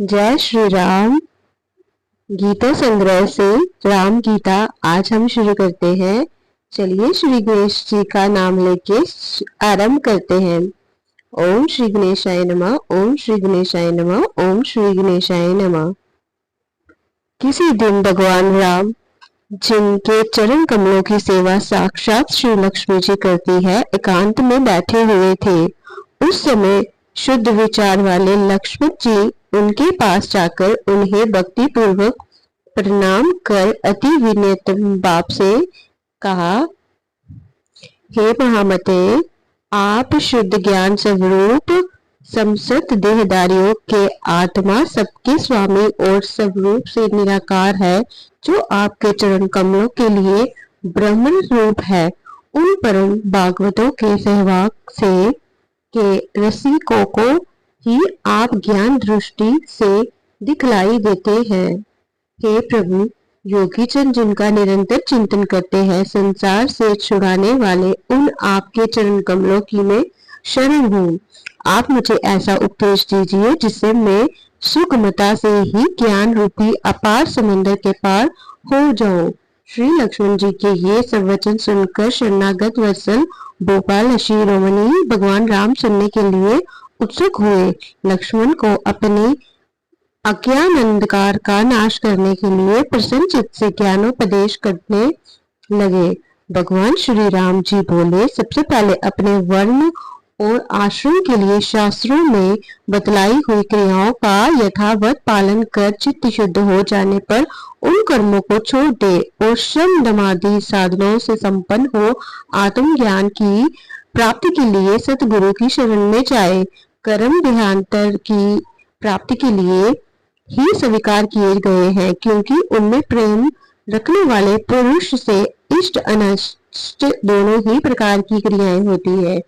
जय श्री राम। गीता संग्रह से राम गीता आज हम शुरू करते हैं। चलिए श्री गणेश जी का नाम लेके आरंभ करते हैं। ओम श्री गणेशाय नमः। ओम श्री गणेशाय नमः। ओम श्री गणेशाय नमः। किसी दिन भगवान राम, जिनके चरण कमलों की सेवा साक्षात श्री लक्ष्मी जी करती है, एकांत में बैठे हुए थे। उस समय शुद्ध विचार वाले लक्ष्मण जी उनके पास जाकर उन्हें भक्ति पूर्वक प्रणाम कर अति विनम्र भाव से कहा, हे महामते, आप शुद्ध ज्ञान स्वरूप समस्त देहधारियों के आत्मा, सबके स्वामी और स्वरूप से निराकार है, जो आपके चरण कमलों के लिए ब्रह्म रूप है। उन परम भागवतों के सहवाग से के रसिकों को ही आप ज्ञान दृष्टि से दिखलाई देते हैं। हे प्रभु, योगी जन जिनका निरंतर चिंतन करते हैं, संसार से छुड़ाने वाले उन आपके चरण कमलों की मैं शरण हूँ। आप मुझे ऐसा उपदेश दीजिए जिससे मैं सुगमता से ही ज्ञान रूपी अपार समंदर के पार हो जाऊं। श्री लक्ष्मण जी के ये सब वचन सुनकर शरणागत वत्सल भोपाल शिरोमणि भगवान राम सुनने के लिए उत्सुक हुए। लक्ष्मण को अपने अज्ञान अंधकार का नाश करने के लिए प्रसन्न चित्त से ज्ञानोपदेश करने लगे। भगवान श्री राम जी बोले, सबसे पहले अपने वर्ण और आश्रम के लिए शास्त्रों में बतलाई हुई क्रियाओं का यथावत पालन कर चित्त शुद्ध हो जाने पर उन कर्मों को छोड़ दे और शम दमादि साधनों से संपन्न हो आत्मज्ञान की प्राप्ति के लिए सतगुरु की शरण में जाए। कर्म देहांतर की प्राप्ति के लिए ही स्वीकार किए गए हैं, क्योंकि उनमें प्रेम रखने वाले पुरुष से इष्ट अनिष्ट दोनों ही प्रकार की क्रियाएं होती है।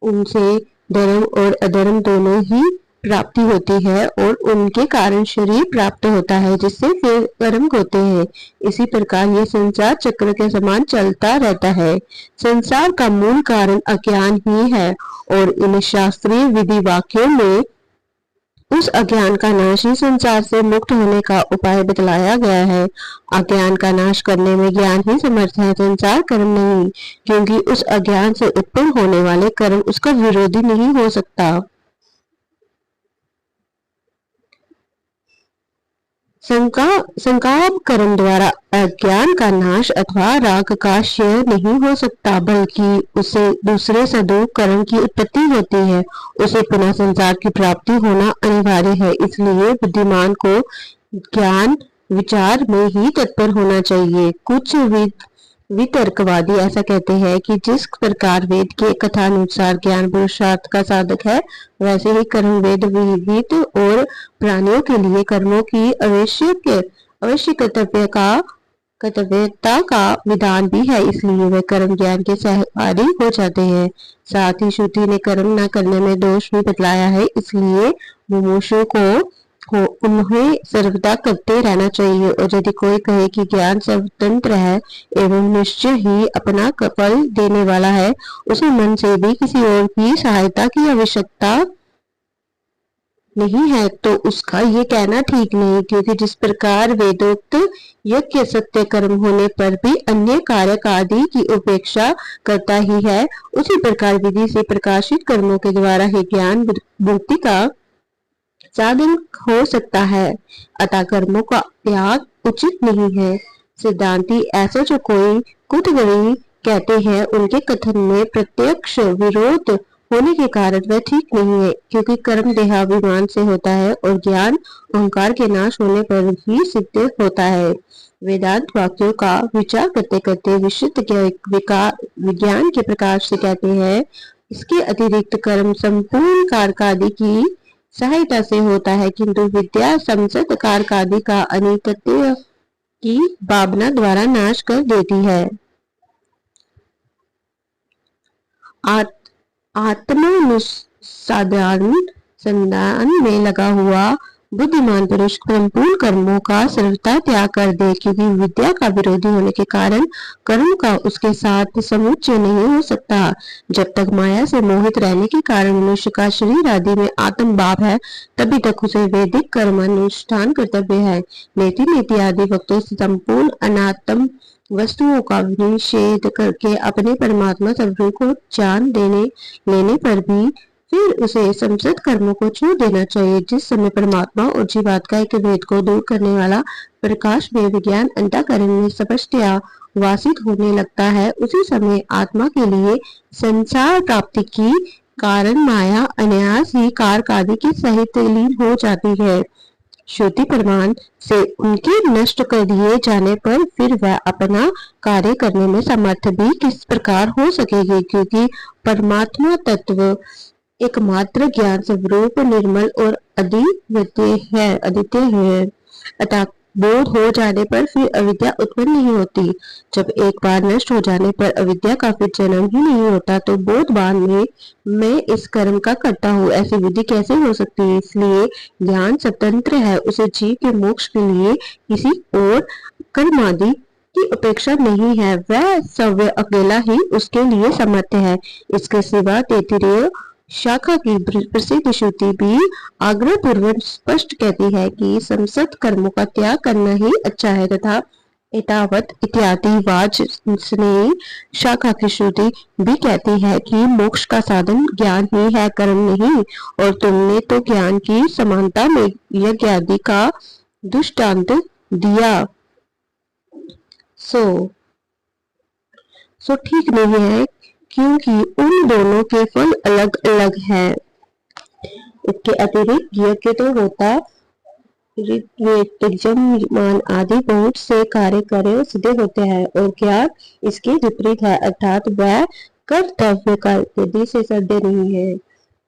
उनसे धर्म और अधर्म दोनों ही प्राप्ति होती है और उनके कारण शरीर प्राप्त होता है, जिससे फिर कर्म होते हैं। इसी प्रकार ये संसार चक्र के समान चलता रहता है। संसार का मूल कारण अज्ञान ही है और इन शास्त्रीय विधि वाक्यों में उस अज्ञान का नाश ही संसार से मुक्त होने का उपाय बतलाया गया है। अज्ञान का नाश करने में ज्ञान ही समर्थ है, संसार कर्म नहीं, क्योंकि उस अज्ञान से उत्पन्न होने वाले कर्म उसका विरोधी नहीं हो सकता। संकल्प कर्म द्वारा अज्ञान का नाश अथवा राग का क्षय नहीं हो सकता, बल्कि उसे दूसरे सदुः कर्म की उत्पत्ति होती है। उसे पुनः संसार की प्राप्ति होना अनिवार्य है। इसलिए बुद्धिमान को ज्ञान विचार में ही तत्पर होना चाहिए। कुछ वितर्कवादी ऐसा कहते हैं कि जिस प्रकार वेद के कथानुसार ज्ञान पुरुषार्थ का साधक है, वैसे ही कर्म वेद विहित और प्राणियों के लिए कर्मों की अवश्य कर्तव्यता का विधान भी है, इसलिए वे कर्म ज्ञान के सहकारी हो जाते हैं। साथ ही श्रुति ने कर्म न करने में दोष भी बतलाया है, इसलिए मुमुक्षु को उन्हें सर्वदा करते रहना चाहिए। और यदि कोई कहे कि ज्ञान स्वतंत्र है एवं निश्चय ही अपना फल देने वाला है, उसे मन से भी किसी और की सहायता की आवश्यकता नहीं है, तो उसका ये कहना ठीक नहीं, क्योंकि जिस प्रकार वेदोक्त यज्ञ सत्य कर्म होने पर भी अन्य कारक आदि की उपेक्षा करता ही है, उसी प्रकार विधि से प्रकाशित कर्मों के द्वारा ही ज्ञान मुक्ति का साधन हो सकता है। अतः कर्मों का त्याग उचित नहीं है। सिद्धांती ऐसा जो कोई कुतगड़ी कहते हैं, उनके कथन में प्रत्यक्ष विरोध होने के कारण वह ठीक नहीं है, क्योंकि कर्म देहाभिमान से होता है और ज्ञान अहंकार के नाश होने पर ही सिद्ध होता है। वेदांत वाक्यों का विचार करते करते विशुद्ध विज्ञान के प्रकाश से कहते हैं, इसके अतिरिक्त कर्म संपूर्ण कारकादि की सहायता से होता है, किंतु विद्या संसद कारकादि का अनित्य की भावना द्वारा नाश कर देती है। आत्मानुसाधारण संधान में लगा हुआ बुद्धिमान पुरुष संपूर्ण कर्मों का सर्वथा त्याग कर दे, क्योंकि विद्या का विरोधी होने के कारण कर्म का उसके साथ समुच्चय नहीं हो सकता। जब तक माया से मोहित रहने के कारण मनुष्य का शरीर आदि में आत्म भाव है, तभी तक उसे वैदिक कर्मानुष्ठान कर्तव्य है। नेति नेति आदि वक्तों से संपूर्ण अनात्म वस्तुओं का निषेध करके अपने परमात्मा स्वरूप को जान लेने पर भी फिर उसे संसद कर्मों को छोड़ देना चाहिए। जिस समय परमात्मा और जीवात्मा के भेद को दूर करने वाला प्रकाश में विज्ञान अंतःकरण में स्पष्टतया वासित होने लगता है, उसी समय आत्मा के लिए संसार प्राप्ति की कारण माया अनायास ही कारक आदि के सहित लीन हो जाती है। श्रुति प्रमाण से उनके नष्ट कर दिए जाने पर फिर वह अपना कार्य करने में समर्थ भी किस प्रकार हो सकेगी, क्योंकि परमात्मा तत्व एकमात्र ज्ञान स्वरूप निर्मल और अद्वितीय है। अतः बोध हो जाने पर फिर अविद्या उत्पन्न नहीं होती। जब एक बार नष्ट हो जाने पर अविद्या का फिर जन्म ही नहीं होता, तो बोधवान में मैं इस कर्म का करता हूँ ऐसी विधि कैसे हो सकती है। इसलिए ज्ञान स्वतंत्र है, उसे जीव के मोक्ष के लिए किसी और कर्मादि की अपेक्षा नहीं है। वह स्वयं अकेला ही उसके लिए समर्थ है। इसके सिवा तैत्तिरीय शाखा की प्रसिद्ध श्रुति भी आग्रह पूर्वक स्पष्ट कहती है कि संसद कर्मों का त्याग करना ही अच्छा है, तथा एतावत इत्यादि वाजस्नेयी शाखा की श्रुति भी कहती है कि मोक्ष का साधन ज्ञान ही है, कर्म नहीं। और तुमने तो ज्ञान की समानता में यज्ञ आदि का दृष्टांत दिया, सो ठीक नहीं है, क्योंकि उन दोनों के फल अलग अलग हैं। इसके अतिरिक्त यज्ञ तो होता मान आदि बहुत से कार्य करे सिद्ध होते हैं, और ज्ञान इसके विपरीत है, अर्थात वह कर्तव्य कार्य से सद्य नहीं है,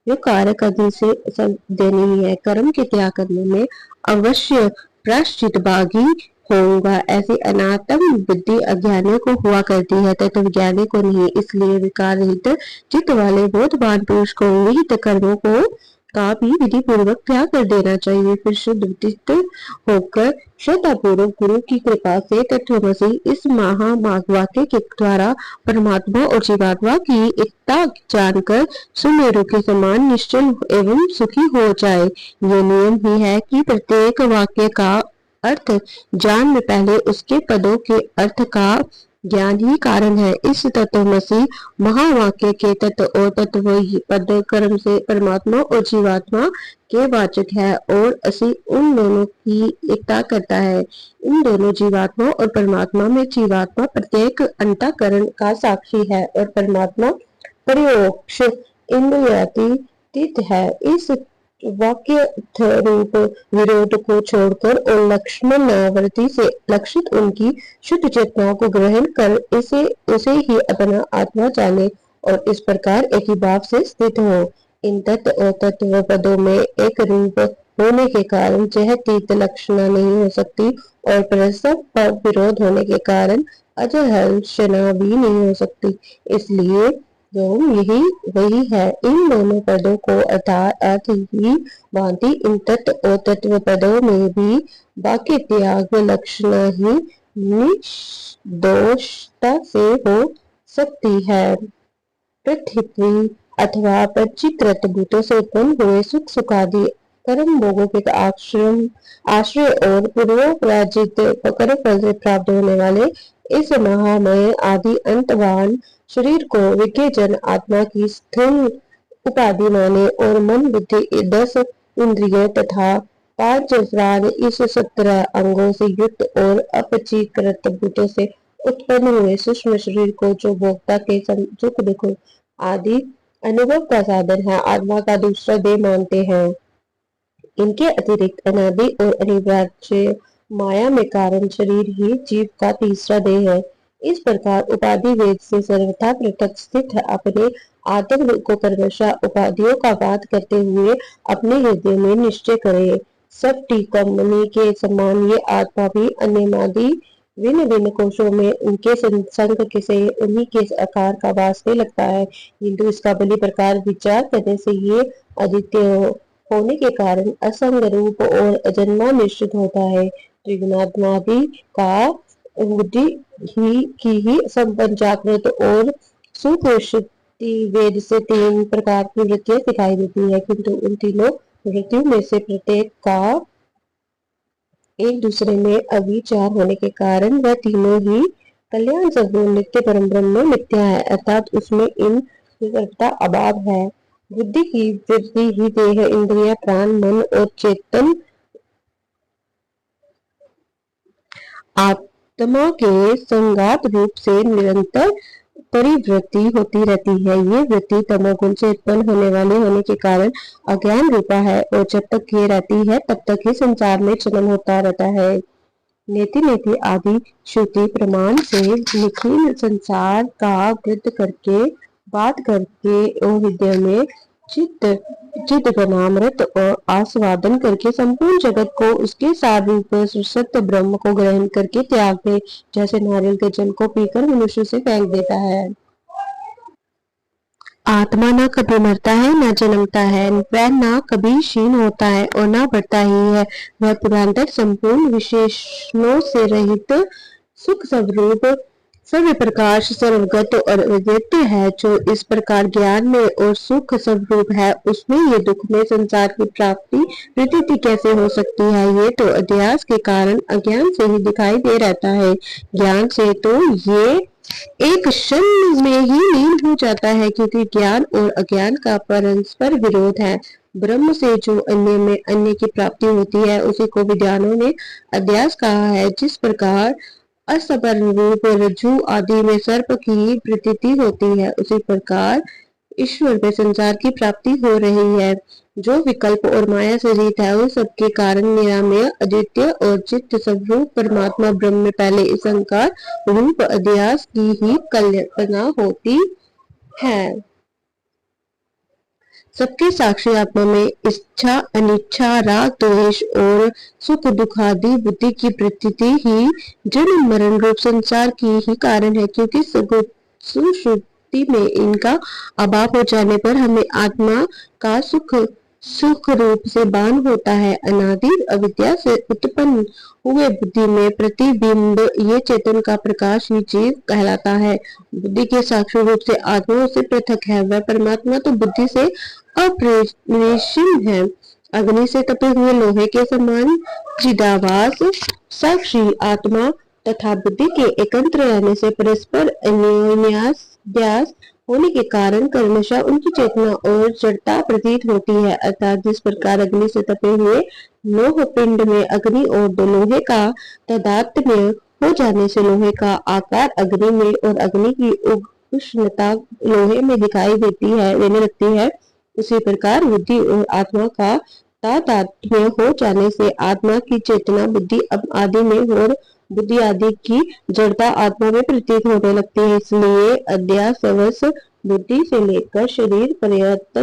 जो कार्य करने से सद्य नहीं है। कर्म के त्याग करने में अवश्य प्रायश्चित भागी होगा, ऐसी अनात्म बुद्धि अज्ञानी को हुआ करती है, तथा ज्ञानी को नहीं। इसलिए विकार रहित चित्त वाले बोधवान पुरुष को विहित कर्मों को का भी विधि पूर्वक त्याग कर देना चाहिए। फिर शुद्ध चित्त होकर श्रद्धा पूर्वक गुरु की कृपा से तत्वमसि इस महावाक्य के द्वारा परमात्मा और जीवात्मा की एकता जानकर सुमेरु के समान निश्चल एवं सुखी हो जाए। ये नियम ही है कि प्रत्येक वाक्य का अर्थ जान में पहले उसके पदों के अर्थ का ज्ञान ही कारण है। इस तत्वमसि महावाक्य के तत्व और तत्व पद कर्म से परमात्मा और जीवात्मा के वाचक है, और असी उन दोनों की एकता करता है। इन दोनों जीवात्मा और परमात्मा में जीवात्मा प्रत्येक अंतःकरण का साक्षी है, और परमात्मा परोक्ष इंद्रियातीत है। इस वाक्य रूप विरोध को छोड़कर और लक्ष्मणावृत्ति से लक्षित उनकी शुद्ध चेतनाओं को ग्रहण कर उसे ही अपना आत्मा जाने, और इस प्रकार एक ही भाव से स्थित हो। इन तत्व और तत्व पदों में एक रूप होने के कारण यह तीत लक्षणा नहीं हो सकती, और परस्पर विरोध होने के कारण अजहर्षणा भी नहीं हो सकती। इसलिए यही वही है। इन दोनों पदों को अर्थ ही भांति इन तत्व और तत्व पदों में भी बाकी त्याग लक्षणा ही निर्दोषता से हो सकती है। पृथ्वी अथवा पंचीकृत भूतों से उत्पन्न हुए सुख सुखादि कर्म भोगों के आश्रय और पूर्वोपराजित कर्म फल से प्राप्त होने वाले इस महामय आदि अंतवान शरीर को विज्ञजन आत्मा की स्थूल उपाधि माने, और मन बुद्धि 10 इंद्रियों तथा 5 प्राण इस 17 अंगों से युक्त और अपचीकृत भूतों से उत्पन्न हुए सूक्ष्म शरीर को, जो भोक्ता के सुख दुख आदि अनुभव का साधन है, आत्मा का दूसरा देह मानते हैं। इनके अतिरिक्त अनादि और अनिवार्य माया में कारण शरीर ही जीव का तीसरा देह है। इस प्रकार उपाधि वेद से सर्वथा पृथक स्थित है। अपने आत्म को क्रमशः उपाधियों का वाद करते हुए अपने हृदय में निश्चय करे। सब टीकमणि के समान ये आत्मा भी अन्यमादि भिन्न भिन्न कोशों में उनके संग से उन्हीं के आकार का वास्ते लगता है, किंतु इसका बलि प्रकार विचार करने से ये अद्वितीय होने के कारण असंग रूप और अजन्मा निश्चित होता है। त्रिगुणात्मादि का बुद्धि की ही संपन्न जागृत और सुप्रोषित वेद से तीन प्रकार की वृत्तियां दिखाई देती है, किंतु उन तीनों वृत्तियों में से प्रत्येक का एक दूसरे में अविचार होने के कारण वह तीनों ही कल्याण सगुण नित्य परम ब्रह्म में मिथ्या है, अर्थात उसमें इन का अभाव है। बुद्धि की वृत्ति ही देह इंद्रिय प्राण मन और चेतन आत्मा के संगात रूप से निरंतर परिवृत्ति होती रहती है। ये वृत्ति तमोगुण से उत्पन्न होने के कारण अज्ञान रूपा है और जब तक ये रहती है तब तक ही संसार में जन्म होता रहता है। नेति नेति आदि श्रुति प्रमाण से निखिल संसार का वृद्ध करके बात करके और हृदय में चित्त चित्त बनामृत और आस्वादन करके संपूर्ण जगत को उसके सार रूप सत्य ब्रह्म को ग्रहण करके त्याग दे, जैसे नारियल के जल को पीकर मनुष्य से फेंक देता है। आत्मा न कभी मरता है न जन्मता है, वह न कभी क्षीण होता है और न बढ़ता ही है। वह पुरातन संपूर्ण विशेषणों से रहित सुख स्वरूप सर्व प्रकाश सर्वगत और अद्वितीय है। जो इस प्रकार ज्ञान में और सुख स्वरूप है, उसमें ये दुख में संसार की प्राप्ति प्रतीति कैसे हो सकती है? ये तो अध्यास के कारण अज्ञान से ही दिखाई दे रहता है। ज्ञान से तो ये एक क्षण में ही लीन हो जाता है, क्योंकि ज्ञान और अज्ञान का परस्पर विरोध है। ब्रह्म से जो अन्य में अन्य की प्राप्ति होती है, उसी को विद्वानों ने अध्यास कहा है। जिस प्रकार असवर्ण रूप रज्जु आदि में सर्प की प्रतीति होती है, उसी प्रकार ईश्वर में संसार की प्राप्ति हो रही है। जो विकल्प और माया से रहित है, उन सबके कारण निरामय अद्वितीय और चित्त स्वरूप परमात्मा ब्रह्म में पहले इस अहंकार रूप अध्यास की ही कल्पना होती है। सबके साक्षी आत्मा में इच्छा अनिच्छा राग द्वेष और सुख दुख आदि बुद्धि की प्रतीति ही जन्म मरण रूप संसार की ही कारण है, क्योंकि सुषुप्ति में इनका अभाव हो जाने पर हमें आत्मा का सुख रूप से बान होता है। अनादि अविद्या से उत्पन्न हुए बुद्धि में प्रतिबिंब ये चेतन का प्रकाश ही जीव कहलाता है। बुद्धि के साक्षी रूप से आत्मा से पृथक है, वह परमात्मा तो बुद्धि से अपरिसीम है। अग्नि से तपे हुए लोहे के समान चिदाभास साक्षी आत्मा तथा बुद्धि के एकत्र रहने से परस्पर अन्योन्यास होने के कारण कर्मशः उनकी चेतना और जड़ता प्रतीत होती है। अर्थात जिस प्रकार अग्नि से तपे हुए लोह पिंड में अग्नि और दो लोहे का तादात्म्य हो जाने से लोहे का आकार अग्नि में और अग्नि की उष्णता लोहे में दिखाई देने लगती है, उसी प्रकार बुद्धि और आत्मा का तादात्म्य हो जाने से आत्मा की चेतना बुद्धि आदि में और बुद्धि आदि की जड़ता आत्मा में प्रतीत होने लगती है। इसलिए अध्यासवश बुद्धि से लेकर शरीर पर्यंत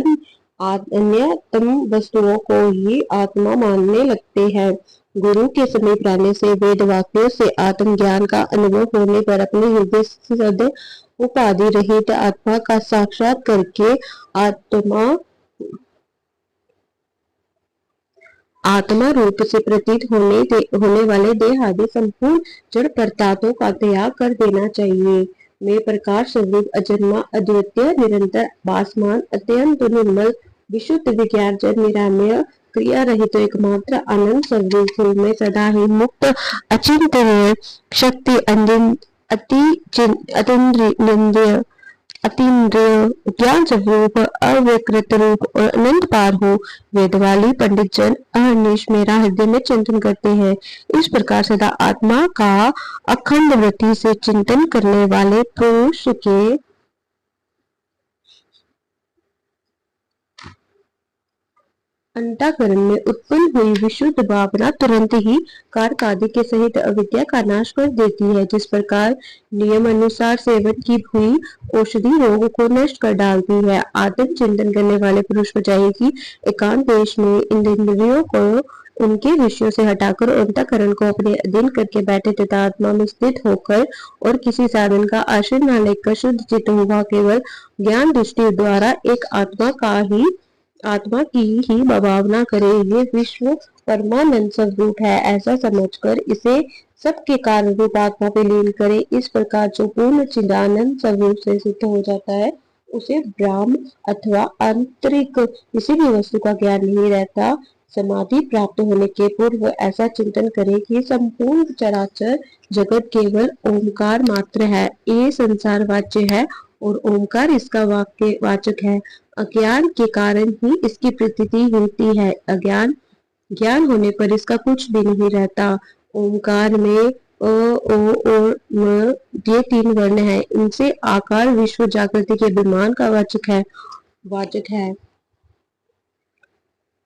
अन्यतम वस्तुओं को ही आत्मा मानने लगते हैं। गुरु के समीप रहने से वेद वाक्यों से आत्मज्ञान का अनुभव होने पर अपने हृदय सद उपाधि रहित आत्मा का साक्षात करके आत्मा रूप से प्रतीत होने वाले देह आदि संपूर्ण जड़ पदार्थों का त्याग कर देना चाहिए। मैं प्रकाश स्वरूप अजन्मा अद्वितीय निरंतर भासमान अत्यंत निर्मल विशुद्ध विज्ञान जन निरामय क्रिया रहित तो एकमात्र आनंद स्वरूप में सदा ही मुक्त अचिंत्य शक्ति अतीन्द्रिय ज्ञान स्वरूप अव्यकृत रूप और अनंत पार हो। वेदवाली पंडित जन अहर्निश मेरा हृदय में चिंतन करते हैं। इस प्रकार सदा आत्मा का अखंड वृत्ति से चिंतन करने वाले पुरुष के अंतःकरण में उत्पन्न हुई विशुद्ध भावना तुरंत ही कारक आदि के सहित अविद्या का नाश कर देती है। जिस प्रकार नियम अनुसार सेवन की हुई औषधि रोग को नष्ट कर डालती है, आत्म चिंतन करने वाले पुरुष को चाहिए कि एकांत देश में इंद्रियों को उनके विषयों से हटाकर अंतःकरण को अपने अधीन करके बैठे तथा आत्मा में स्थित होकर और किसी साधन का आश्रय न लेकर शुद्ध चित्त हुआ केवल ज्ञान दृष्टि द्वारा एक आत्मा का ही आत्मा की ही भावना करे। ये विश्व परमानंद स्वरूप है ऐसा समझकर इसे सबके कारण रूप आत्मा पे लीन करे। इस प्रकार जो पूर्ण चिदानंद स्वरूप से सिद्ध हो जाता है उसे ब्रह्म अथवा आंतरिक किसी भी वस्तु का ज्ञान नहीं रहता। समाधि प्राप्त होने के पूर्व ऐसा चिंतन करे कि संपूर्ण चराचर जगत केवल ओंकार मात्र है। ये संसार वाच्य है और ओंकार इसका वाक्य वाचक है। अज्ञान के कारण ही इसकी प्रतीति होती है। अज्ञान ज्ञान होने पर इसका कुछ भी नहीं रहता। ओंकार में अ, ओ और म ये तीन वर्ण है। इनसे आकार विश्व जागृति के अभिमान का वाचक है।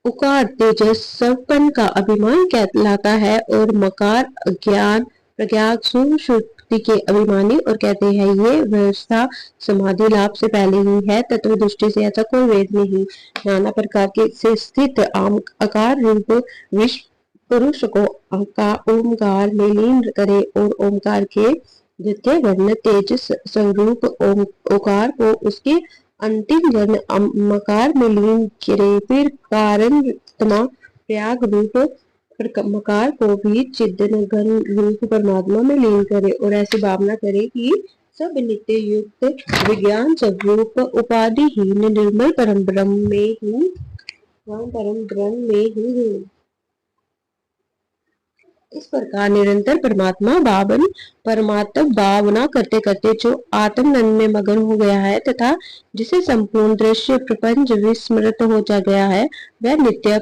उकार तेजस सपन का अभिमान कहलाता है और मकार अज्ञान प्रज्ञा सुषुप्ति के अभिमानी और कहते हैं। ये व्यवस्था समाधि लाभ से पहले ही है। तत्व दृष्टि से ऐसा कोई वेद नहीं। नाना प्रकार के से स्थित आकार रूप विश्व पुरुष को ओमकार में लीन करे और ओमकार के द्वितीय वर्ण तेजस स्वरूप ओकार को उसके अंतिम वर्ण मकार में लीन करे। फिर कारण त्याग रूप मकार को भी चिदन घन रूप परमात्मा में लीन करे और ऐसी भावना करे कि सब नित्य युक्त विज्ञान स्वरूप उपाधिहीन निर्मल परम ब्रह्म में ही हूँ। इस प्रकार निरंतर परमात्म भावना करते करते जो आत्मानंद में मगन हो गया है तथा जिसे संपूर्ण दृश्य प्रपंच विस्मृत हो जा गया है वह नित्य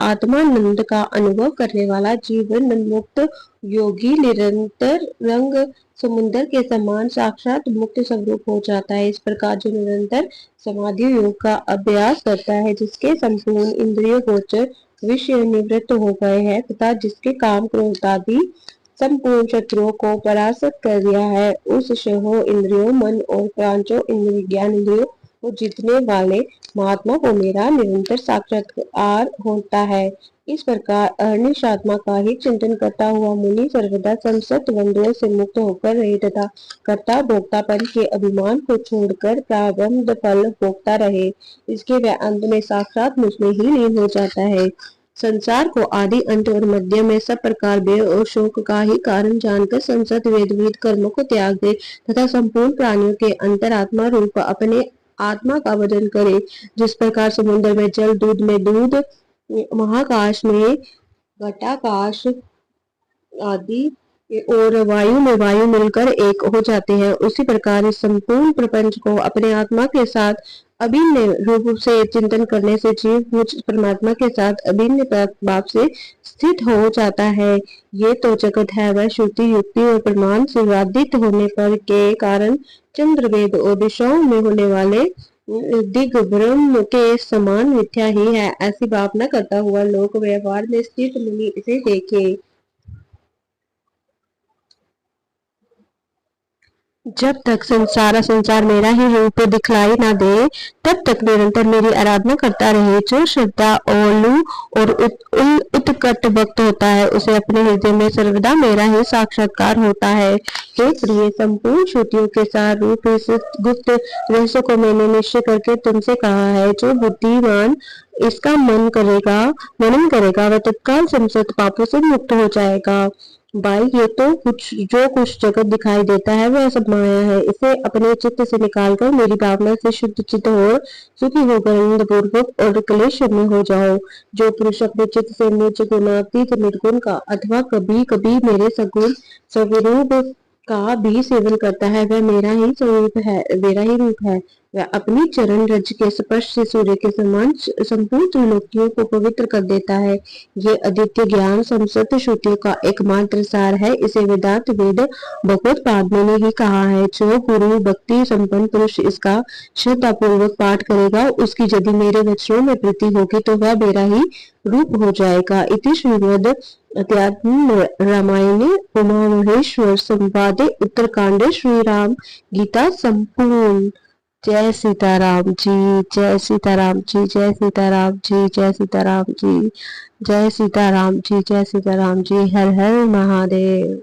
आत्मानंद का अनुभव करने वाला जीवन मुक्त योगी निरंतर रंग समुद्र के समान साक्षात मुक्त स्वरूप हो जाता है। इस प्रकार जो निरंतर समाधि योग का अभ्यास करता है जिसके संपूर्ण इंद्रिय गोचर विषय निवृत्त हो गए हैं तथा जिसके काम क्रोध आदि संपूर्ण शत्रुओं को परास्त कर दिया है उस शहो इंद्रियों मन और प्रांचों ज्ञान इंद्रियों को जीतने वाले महात्मा को मेरा निरंतर साक्षात्कार होता है। इस प्रकार अहर्निश आत्मा का ही चिंतन करता हुआ मुनि सर्वदा संसत बंधुओं से मुक्त होकर रहे तथा कर्ता भोक्तापन के अभिमान को छोड़कर प्रारब्ध फल भोगता रहे। इसके वह अंत में साक्षात मुझ में ही लीन हो जाता है। संसार को आदि अंत और मध्य में सब प्रकार भय और शोक का ही कारण जानकर संसद वेदविद कर्मों को त्याग दे तथा संपूर्ण प्राणियों के अंतरात्मा रूप अपने आत्मा का भजन करे। जिस प्रकार समुद्र में जल दूध में दूध महाकाश में घटाकाश आदि और वायु में वायु मिलकर एक हो जाते हैं उसी प्रकार इस संपूर्ण प्रपंच को अपने आत्मा के साथ अभिन्न रूप से चिंतन करने से जीव मुझ परमात्मा के साथ अभिन्न भाव से स्थित हो जाता है। ये तो जगत है वह श्रुति युक्ति और प्रमाण से बाधित होने पर के कारण चंद्रवेद और दिशाओं में होने वाले दिग ब्रह्म के समान मिथ्या ही है। ऐसी भावना करता हुआ लोक व्यवहार में स्थित मुनि इसे देखे। जब तक संसार मेरा ही रूप दिखलाई ना दे तब तक निरंतर मेरी आराधना करता रहे। जो श्रद्धा ओलू और उत्कट भक्त होता है उसे अपने हृदय में सर्वदा मेरा ही साक्षात्कार होता है। हे प्रिय संपूर्ण श्रुतियों के सार रूप इस गुप्त रहस्य को मैंने निश्चय करके तुमसे कहा है। जो बुद्धिमान इसका मनन करेगा वह तत्काल संसद पापों से मुक्त हो जाएगा। भाई ये तो कुछ जगत दिखाई देता है वह सब माया है। इसे अपने चित्त से निकालकर मेरी भावना से शुद्ध चित्त हो सुखी होकर आनंद पूर्वक और क्लेश में हो जाओ। जो पुरुष अपने चित्त से निज गुणातीत निर्गुण का अथवा कभी कभी मेरे सगुण स्वरूप का भी सेवन करता है वह मेरा ही रूप है। वह अपनी चरण रज के स्पर्श से सूर्य के समान संपूर्ण त्रिलोकियों को पवित्र कर देता है। ये अद्वितीय ज्ञान संसत श्रुतियों का एकमात्र सार है। इसे वेदांत वेद भगवत पाद ने ही कहा है। जो गुरु भक्ति संपन्न पुरुष इसका श्रद्धा पूर्वक पाठ करेगा उसकी यदि मेरे वचनों में प्रीति होगी तो वह मेरा ही रूप हो जाएगा। इति श्रीमद् अध्यात्म रामायणे उमा महेश्वर संवादे उत्तरकांडे श्री राम गीता संपूर्ण। जय सीताराम जी, जय सीताराम जी, जय सीताराम जी, जय सीताराम जी, जय सीताराम जी, जय सीताराम जी। हर हर महादेव।